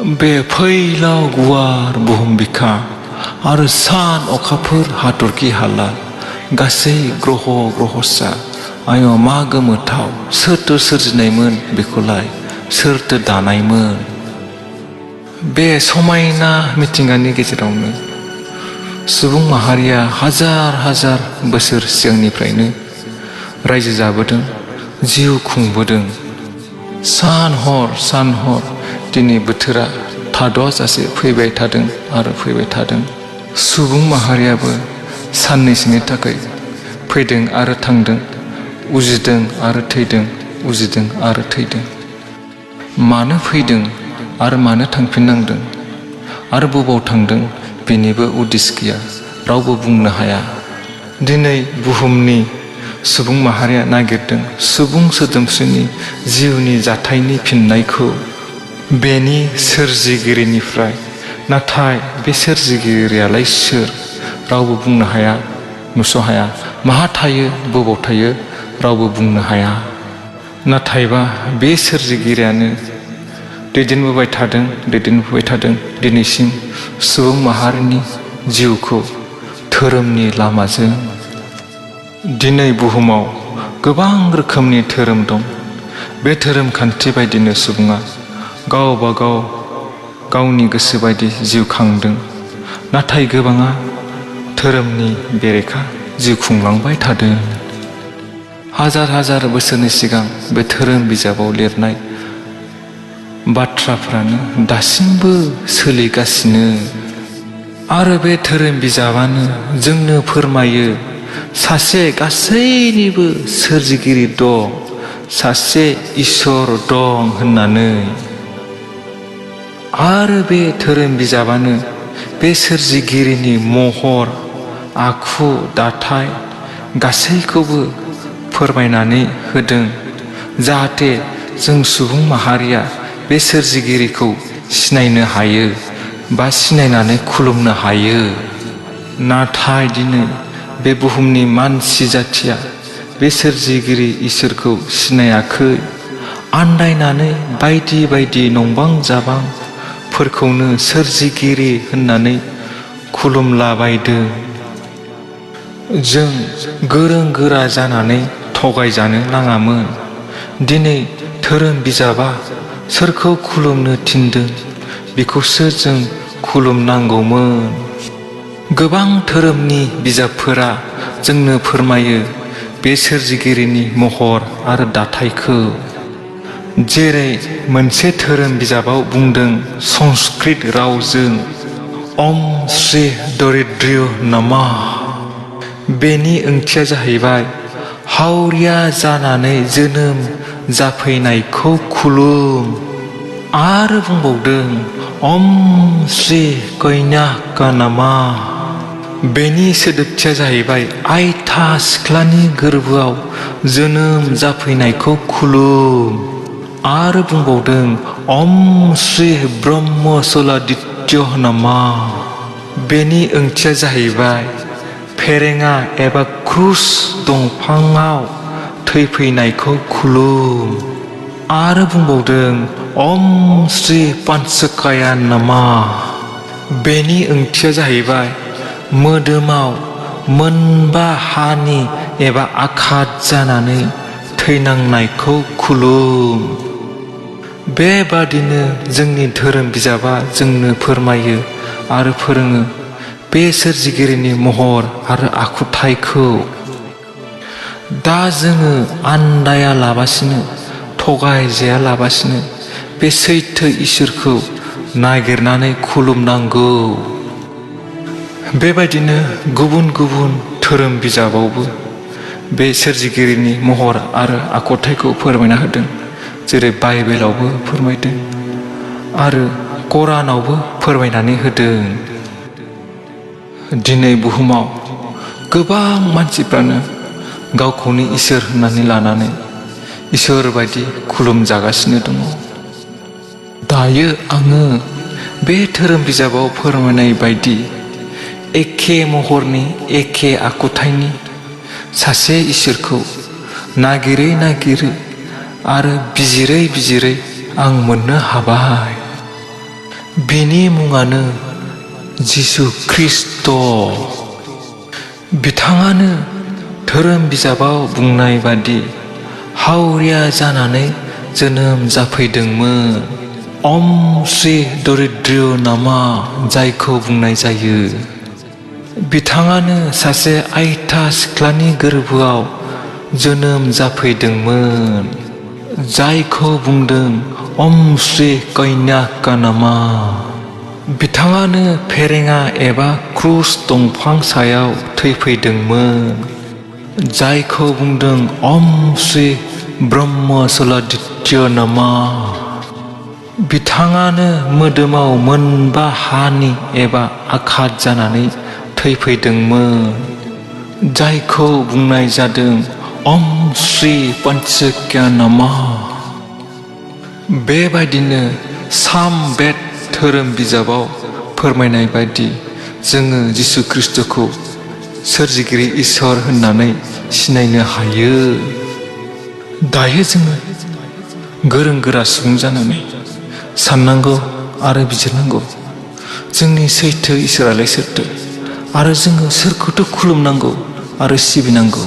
बे फैलाव गुवार बुहुम बिखा आरो सान अखाफोर हाथरखि हाला गासै ग्रह ग्रहसा आय मा गोमोथाव सोरथो सोरजिनायमोन बेखौलाय सोरथो दानायमोन। बे समायना मिथिंगानि गेजेरावनो सुबुं माहारिया हाजार हाजार बोसोर सिगांनिफ्रायनो रायजो जाबोदों, जिउ खुंबोदों। सान हर दिनै बोथोरा थाद'आजासे फैबाय थादों आरो फैबाय थादों। सुबुं माहारियाबो साननैसोनि थाखाय फैदों आरो थांदों, उजिदों आरो थैदों, उजिदों आरो थैदों। मानो फैदों आरो मानो थांफिननांदों आरो बबाव थांदों बेनिबो उदिस गैया, रावबो बुंनो हाया। दिनै बुहुमनि सुबुं माहारिया नागिरदों सुबुं सोदोमस्रिनि जिउनि जाथायनि फिननायखौ बेनि सोरजिगिरिनिफ्राय। नाथाय बे सोरजिगिरियालाय सोर रावबो बुंनो हाया, नुस'हाया। माहा थायो बबाव थायो रावबो बुंनो हाया। नाथायबा बे सोरजिगिरियानो दैदेनबोबाय थादों दिनैसिम सुबुं माहारिनि जिउखौ धोरोमनि लामाजों। दिनै बुहुमाव गोबां रोखोमनि धोरोम दं। बे धोरोम खान्थि बायदिनो सुबुङा गावबा गाव गावनि गोसो बायदि जिउ खांदों। नाथाय गोबाङा धोरोमनि बेरेखा जिउ खुंलांबाय थादों। हाजार हाजार बोसोरनि सिगां बे धोरोम बिजाबाव लिरनाय बाथ्राफ्रानो दासिमबो सोलिगासिनो। आरो बे धोरोम बिजाबानो जोंनो फोरमायो सासे गासैनिबो सोरजिगिरि दं, सासे इसोर दं होननानै। आरो बे धोरोम बिजाबानो बे सोरजिगिरिनि महर, आखु, दाथाय गासैखौबो फोरमायनानै होदों, जाहाथे जों सुबुं माहारिया बे सोरजिगिरिखौ सिनायनो हायो बा सिनायनानै खुलुमनो हायो। नाथाय दिनै बे बुहुमनि मानसि जाथिया बे सोरजिगिरि इसोरखौ सिनायाखै। आन्दायनानै बायदि बायदि नंबां जाबांफोरखौनो सोरजिगिरि होननानै खुलुमलाबायदों। जों गोरों गोरा जानानै थगायजानो नाङामोन। दिनै धोरोम बिजाबा सोरखौ खुलुमनो थिनदों बेखौसो जों खुलुमनांगौमोन। गोबां धोरोमनि बिजाबफोरा जोंनो फोरमायो बे सोरजिगिरिनि महर आरो दाथायखौ। जेरै मोनसे धोरोम बिजाबाव बुंदों संस्कृत रावजों ओम श्री दरिद्रय नमः। बेनि ओंथिया जाहैबाय हावरिया जानानै जोनोम जाफैनायखौ खुलुम। आरो बुंबावदों ओम श्री कन्याक नमः। बेनि सोदोबथिया जाहैबाय आयथा सिख्लानि गोरबोआव जोनोम जाफैनायखौ खुलुम। आरो बुंबावदों ओम श्री ब्रह्मसलादित्य नमः। बेनि ओंथिया जाहैबाय फेरेंगा एबा क्रुस दंफाङाव थैफैनायखौ खुलुम। आरो बुंबावदों ओम श्री पांचकाया नमः। बेनि ओंथिया जाहैबाय मोदोमाव मोनबा हानि एबा आघात जानानै थैनांनायखौ खुलुम। बेबादिनो जोंनि धोरोम बिजाबा जोंनो फोरमायो आरो फोरोङो बे सोरजिगिरिनि महर आरो आखुथायखौ। दा जोङो आन्दायालाबासिनो, थगायजायालाबासिनो बे सैथो इसोरखौ नागिरनानै खुलुमनांगौ। बेबायदिनो गुबुन गुबुन धोरोम बिजाबावबो बे सोरजिगिरिनि महर आरो आखुथायखौ फोरमायना होदों। जेरै बाइबेलावबो फोरमायदों आरो कुरानावबो फोरमायनानै होदों। दिनै बुहुमाव गोबां मानसिफ्रानो गावखौनो इसोर होननानै लानानै इसोर बायदि खुलुमजागासिनो दङ। दायो आङो बे धोरोम बिजाबाव फोरमायनाय बायदि एखे महरनि, एखे आखुथायनि सासे इसोरखौ नागिरै नागिरै आरो बिजिरै बिजिरै आं मोननो हाबाय। बिनि मुङानो जिसु ख्रीष्ट। बिथाङानो धोरोम बिजाबाव बुंनाय बादि हावरिया जानानै जोनोम जाफैदोंमोन। ओम श्री दरिद्र नामा जायखौ बुंनाय जायो। बिथाङानो सासे आयथा सिख्लानि गोरबोआव जोनोम जाफैदोंमोन, जायखौ बुंदों ओम श्री कन्याका नामा। बिथाङानो फेरेङा एबा क्रुस दंफां सायाव थैफैदोंमोन, जायखौ बुंदों ओम श्री ब्रह्मसलादित्य नामा। बिथाङानो मोदोमाव मोनबा हानि एबा आघात जानानै थैफैदोंमोन, जायखौ बुंनाय जादों ओम श्री पंचक्या नामा। बेबायदिनो साम बेद धोरोम बिजाबाव फोरमायनाय बायदि जोङो जिसु ख्रीष्टखौ सोरजिगिरि इसोर होननानै सिनायनो हायो। दायो जोङो गोरों गोरा सुबुं जानानै साननांगौ आरो बिजिरनांगौ, जोंनि सैथो इसोरालाय सोरथो, आरो जोङो सोरखौथो खुलुमनांगौ आरो सिबिनांगौ।